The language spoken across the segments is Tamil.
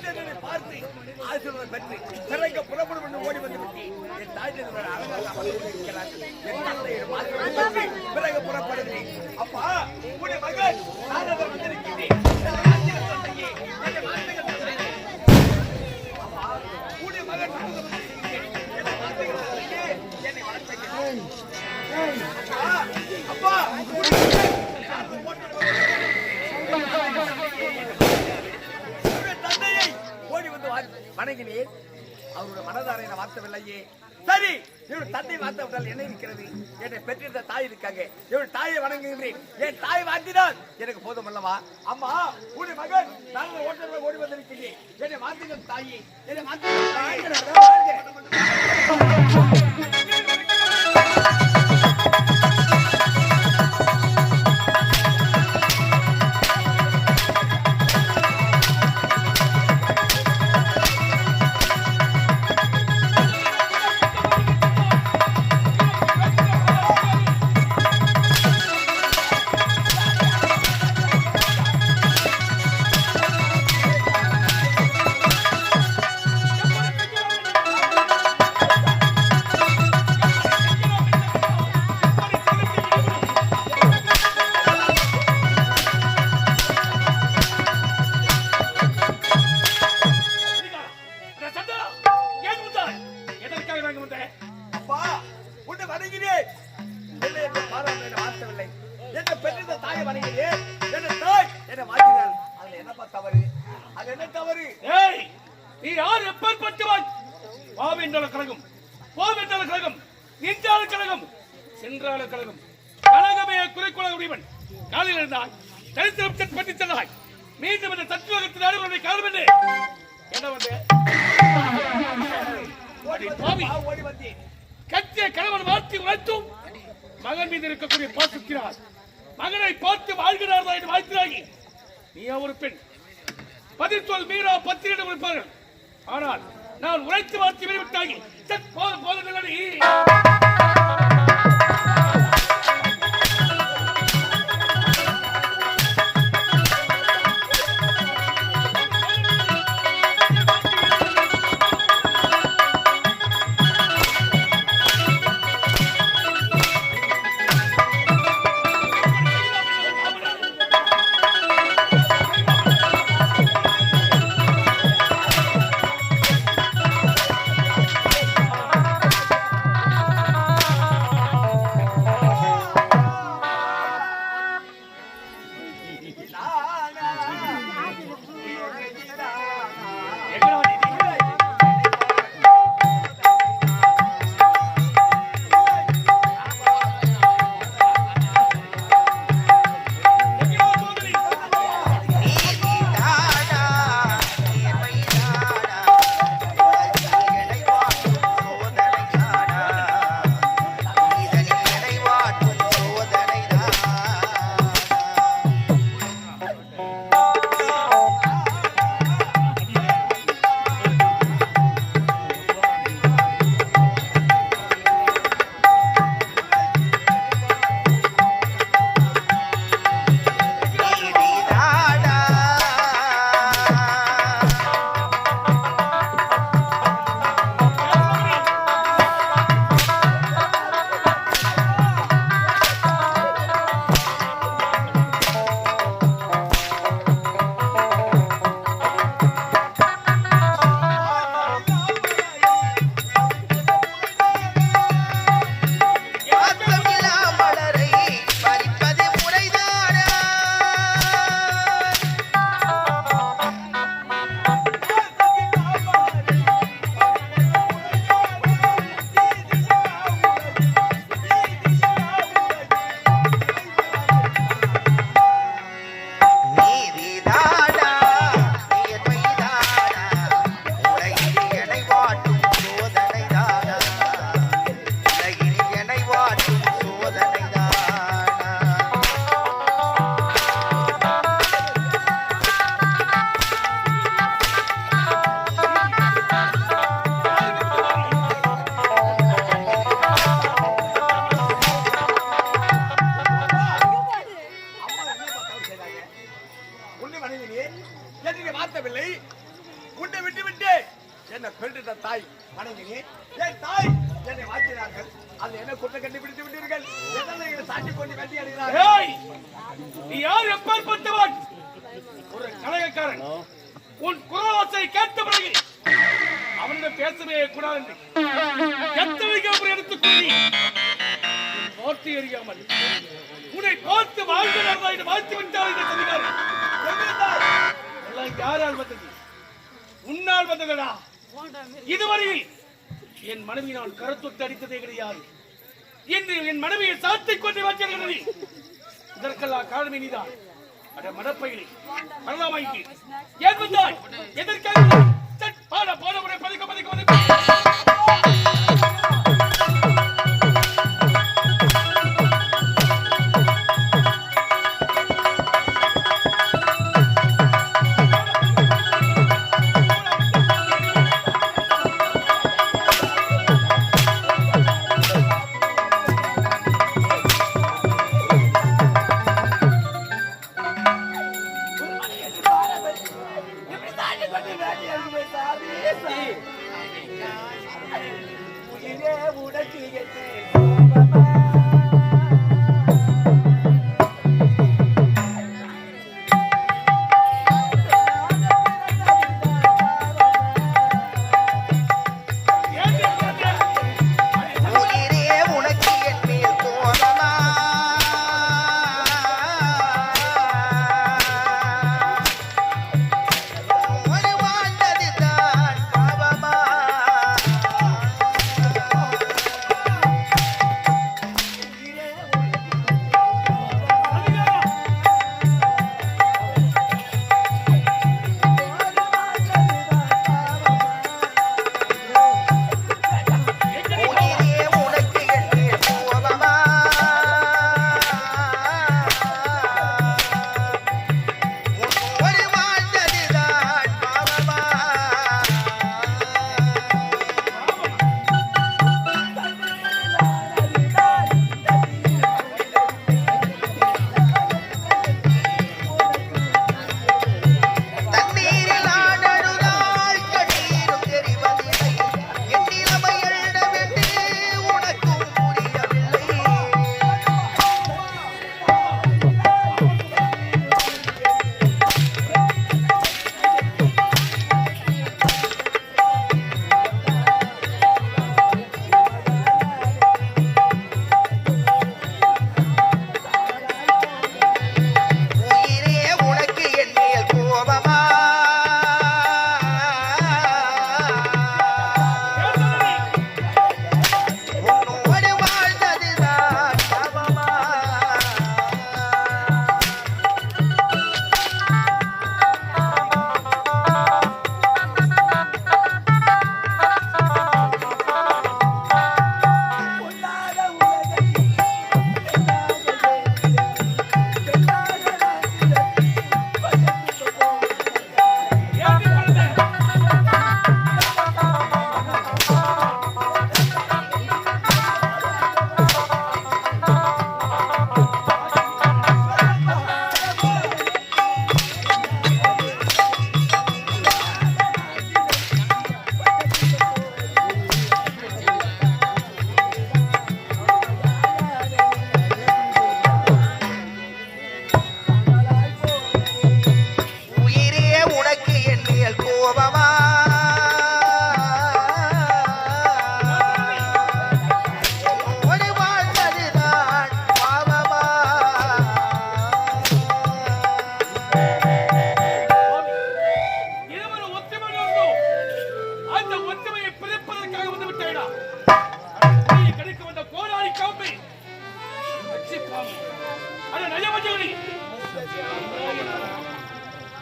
வந்து பார்த்து ஆசீர்வாதம் பெற்று பிறகு புறப்படும் என்று ஓடி வந்து விட்டு என் தாய் தந்தை அழகாக இருக்கிறார்கள். என் தந்தை பிறகு புறப்படுகிறேன். அப்பா உடைய மகன் நான் வந்திருக்கிறேன். உடைய மகன் அப்பா தந்தையை ஓடி வந்து வணங்கினேன். அவருடைய மனதாரை நான் வார்த்தவில்லையே. சரி, இவருடைய தந்தை வார்த்த விட்டால் என்ன இருக்கிறது? என்னை பெற்றிருந்த தாய் இருக்காங்க. இவருடைய தாயை வணங்குகிறேன். என் தாய் வார்த்தினால் எனக்கு போதும் அல்லவா? அம்மா உடைய மகன் நான் ஓட்டத்தில் ஓடி வந்திருக்கிறேன். என்னை வார்த்தைகள் தாயி, என்னை கத்திய கணவன் வார்த்தை உழைத்தும் மகன் மீது இருக்கக்கூடிய பாசத்தினால் மகனை பார்த்து வாழ்கிறார் என்று வாழ்த்தினாகி நீ ஒரு பெண் பதில் சொல் மீறா பத்திரிடம் இருப்பார்கள். ஆனால் நான் உழைத்து வார்த்தை வெளிவிட்டாகி உன்னை விட்டு விட்டு என்ன பெற்ற தாய் வணங்கினேன். என் தாய் என்னை வாங்கினார்கள். அது என்ன குற்றம் கண்டுபிடித்து விட்டீர்கள்? என்ன சாட்சி கொண்டு கட்டி அடைகிறார்கள்? நீ யார்? எப்பேற்பட்டவன்? ஒரு கலகக்காரன். உன் குரவாசை கேட்ட பிறகு அவனிடம் பேசவே கூடாது என்று எத்தனை எடுத்துக்கொள்ளி பார்த்து எறியாமல் உன்னை பார்த்து வாழ்ந்து வாழ்த்து விட்டார் என்று சொல்கிறார்கள். யாரால் வந்தது? உன்னால் வந்ததடா. இதுவரையில் என் மனைவி நான் கருத்தொட்டு அடித்ததே கிடையாது. இன்று என் மனைவியை சாத்திக் கொண்டு வச்சிருக்கிறது. இதற்கெல்லாம் காரணமே நீதான். அட மடப்பையிலே வரலாமாய்க்கு ஏன் வந்தாய்? எதற்காக? பாட பாட முறை பதிக்க பதிக்க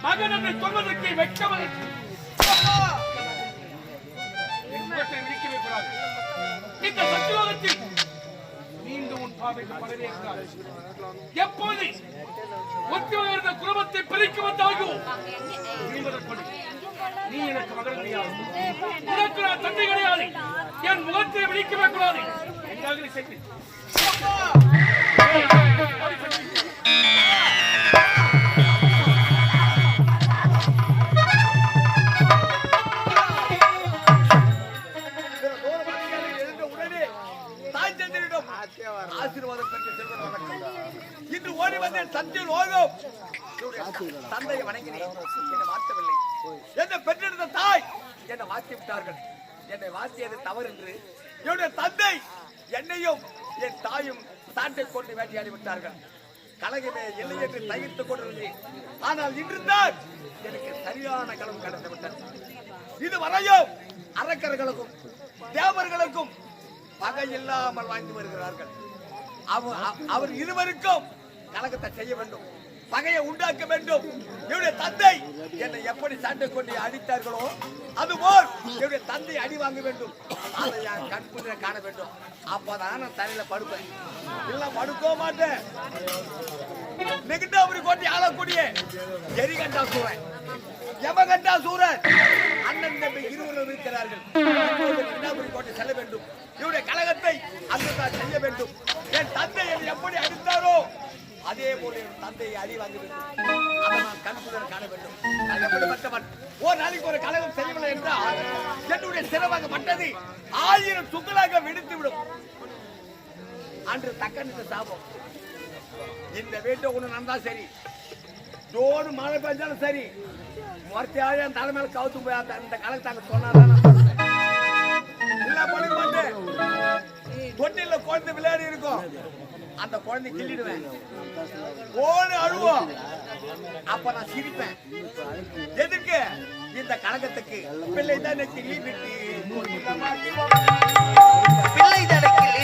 மகன் என்று சொல்வதற்கு வெட்கமது. விழிக்கவே கூடாது. இந்த சத்தியோகத்தில் மீண்டும் உன் பாதைக்கு படவே கூடாது. எப்போது ஒத்துமை இருந்த குடும்பத்தை பிரிக்க வந்தாயோ நீ எனக்கு மகன் கிடையாது, உனக்கு நான் தந்தை கிடையாது, என் முகத்தை விழிக்கவே கூடாது என்றாக சென்று வணங்கினேன், என்னை மாற்றவில்லை. என்னை பெற்றெடுத்த தாய் என்னை மாற்றி விட்டார்கள். என்னை மாற்றியது தவறு என்று என்னுடைய தந்தை என்னையும் என் தாயும் சாட்டை கொண்டு வேட்டையாடி விட்டார்கள். கலகமே இல்லை என்று தகித்துக் கொண்டிருந்தேன். ஆனால் இன்றுதான் எனக்கு சரியான களவு கடந்து விட்டது. இதுவரையும் அரக்கர்களுக்கும் தேவர்களுக்கும் பகை இல்லாமல் வாழ்ந்து வருகிறார்கள். அவர் இருவருக்கும் கலகத்தை செய்ய வேண்டும், பகையை உண்டாக்க வேண்டும். என்னுடைய தந்தை என்னை எப்படி சண்டை கொண்டு அடித்தார்களோ அதுபோல் என்னுடைய தந்தை அடி வாங்க வேண்டும். அதை என் கண்குள்ள காண வேண்டும். அப்பதான் நான் தலையில படுப்பேன், இல்ல படுக்க மாட்டேன். நெகிட்டாபுரி கோட்டை ஆளக்கூடிய எரிகண்டா சூரன், யமகண்டா சூரன் அண்ணன் தம்பி இருவரும் இருக்கிறார்கள். நெகிட்டாபுரி கோட்டை செல்ல வேண்டும். இவருடைய கலகத்தை அங்குதான் செய்ய வேண்டும். என் தந்தை என்னை எப்படி அடித்தாரோ அதே போல என் தந்தையை அடி வாங்க வேண்டும். அதை நான் கண்குடன் காண வேண்டும். நான் எப்படிப்பட்டவன்? ஒரு நாளைக்கு ஒரு கலகம் செய்யவில்லை என்றால் என்னுடைய சிரமப்பட்டது 1000 சுக்கலாக வெடித்து விடும். அன்று தக்கனுக்கு சாபம். இந்த வீட்டை ஒண்ணு நடந்தா சரி, ஜோடு மழை பெஞ்சாலும் சரி, மொரத்தையாவே என் தலை மேல கவுத்து போய் அந்த கலகத்தை அங்க சொன்னாதான் நான் பண்ணுவேன். இல்ல பழக மாட்டேன். தொட்டில குழந்தை விளையாடி இருக்கும், அந்த குழந்தை கிள்ளிடுவேன். ஓடு அழுவோம், அப்ப நான் சிரிப்பேன். எதுக்கு? இந்த கலகத்துக்கு பிள்ளை தானே கிள்ளி விட்டு, பிள்ளை தானே கிள்ளி